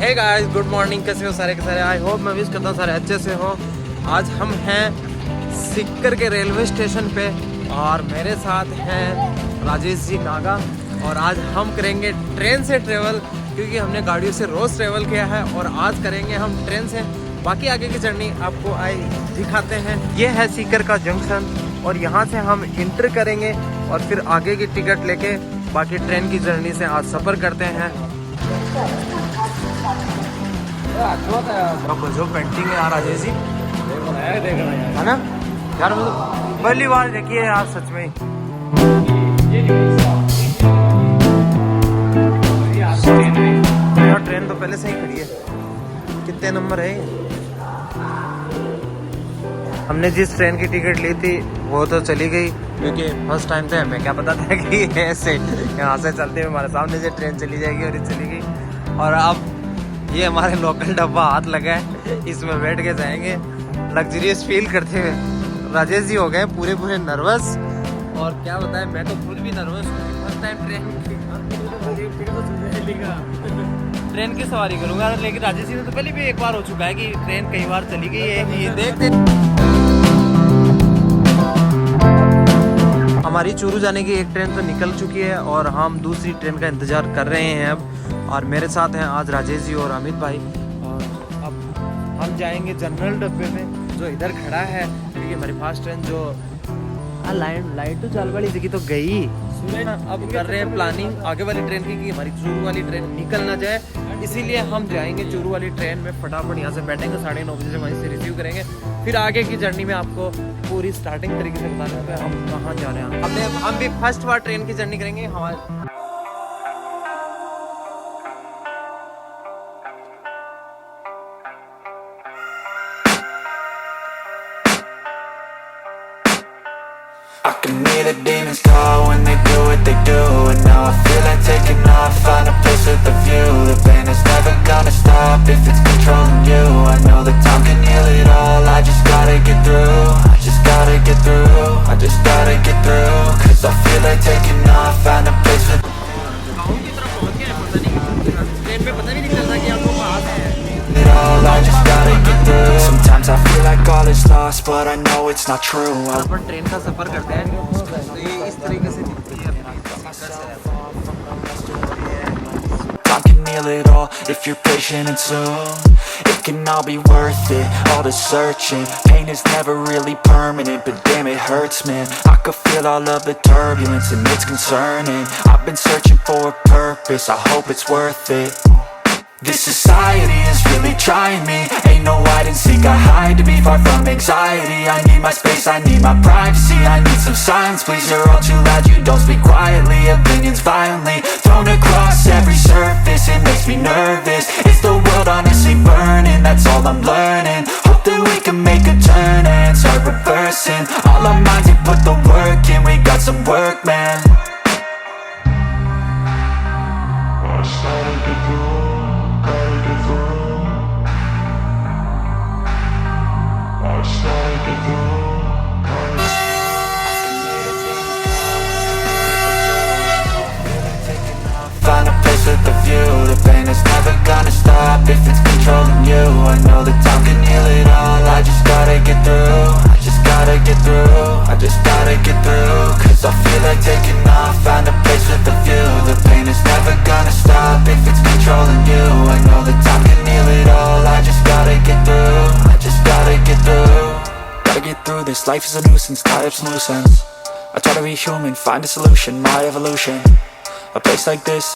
Hey guys, good morning. कैसे हो सारे के सारे? आई होप मैं विश करता हूँ सारे अच्छे से हो। आज हम हैं सिक्कर के रेलवे स्टेशन पे और मेरे साथ हैं राजेश जी नागा। और आज हम करेंगे ट्रेन से ट्रेवल, क्योंकि हमने गाड़ियों से रोज़ ट्रेवल किया है और आज करेंगे हम ट्रेन से। बाकी आगे की जर्नी आपको दिखाते हैं। ये है सीकर का जंक्शन और यहाँ से हम इंटर करेंगे और फिर आगे की टिकट लेके बाकी ट्रेन की जर्नी से आज सफ़र करते हैं। जो पेंटिंग है यार राजेश जी, है ना यार, मतलब पहली बार देखिए यार सच में। यार ट्रेन तो पहले से ही खड़ी है। कितने नंबर है? हमने जिस ट्रेन की टिकट ली थी वो तो चली गई, क्योंकि फर्स्ट टाइम थे, हमें क्या पता था कि ऐसे यहाँ से चलते हुए हमारे सामने से ट्रेन चली जाएगी और ये चली गई। और अब ये हमारे लोकल डब्बा हाथ लगा है, इसमें बैठ के जाएंगे लग्जरियस फील करते हुए। राजेश जी हो गए पूरे नर्वस, और क्या बताएं, मैं तो खुद भी नर्वस हूँ। फर्स्ट टाइम ट्रेन की सवारी करूँगा, लेकिन राजेश जी ने तो पहले भी एक बार हो चुका है कि ट्रेन कई बार चली गई है। ये देखते हमारी चूरू जाने की एक ट्रेन तो निकल चुकी है और हम दूसरी ट्रेन का इंतज़ार कर रहे हैं अब। और मेरे साथ हैं आज राजेश जी और अमित भाई। और अब हम जाएंगे जनरल डब्बे में जो इधर खड़ा है, क्योंकि हमारी फास्ट ट्रेन जो लाइट तो चाल वाली जगह तो गई। अब कर रहे हैं प्लानिंग आगे वाली ट्रेन की कि हमारी चूरू वाली ट्रेन निकल ना जाए, इसीलिए हम जाएंगे चूरू वाली ट्रेन में। फटाफट यहाँ से बैठेंगे, 9:30 बजे से वहीं से रिसीव करेंगे। फिर आगे की जर्नी में आपको पूरी स्टार्टिंग तरीके से बताने पे हम कहाँ जा रहे हैं। हम भी फर्स्ट बार ट्रेन की जर्नी करेंगे हमारे। I can hear the demons call when they do what they do. And now I feel like taking off, find a place with a view. The pain is never gonna stop if it's controlling you. I know that time can heal it all, I just gotta get through. I just gotta get through, I just gotta get through. Cause I feel like taking off, find a place with it all, I just gotta get through. Sometimes I feel like all is lost, but I know it's not true. Upon train का सफर करते हैं तो ये इस तरीके से दिखती है। Time can heal it all if you're patient, and soon it can all be worth it, all the searching. Pain is never really permanent, but damn it hurts, man. I could feel all of the turbulence and it's concerning. I've been searching for a purpose, I hope it's worth it. This society is really trying me. Ain't no hide and seek, I hide to be far from anxiety. I need my space, I need my privacy. I need some silence, please, you're all too loud. You don't speak quietly, opinions violently thrown across every surface. It makes me nervous, is the world honestly burning? That's all I'm learning. Hope that we can make a turn and start reversing all our minds and put the work in. We got some work, man. Find a place with a view. The pain is never gonna stop if it's controlling you. I know that time can heal it all, I just gotta get through. I just gotta get through, I just gotta get through. Cause I feel like taking off, find a place with a view. The pain is never gonna stop if it's controlling you. I know that time can heal it all, I just gotta get through. I just gotta get through. Gotta get through this, life is a nuisance, tie up some loose ends. I try to be human, find a solution, my evolution. A place like this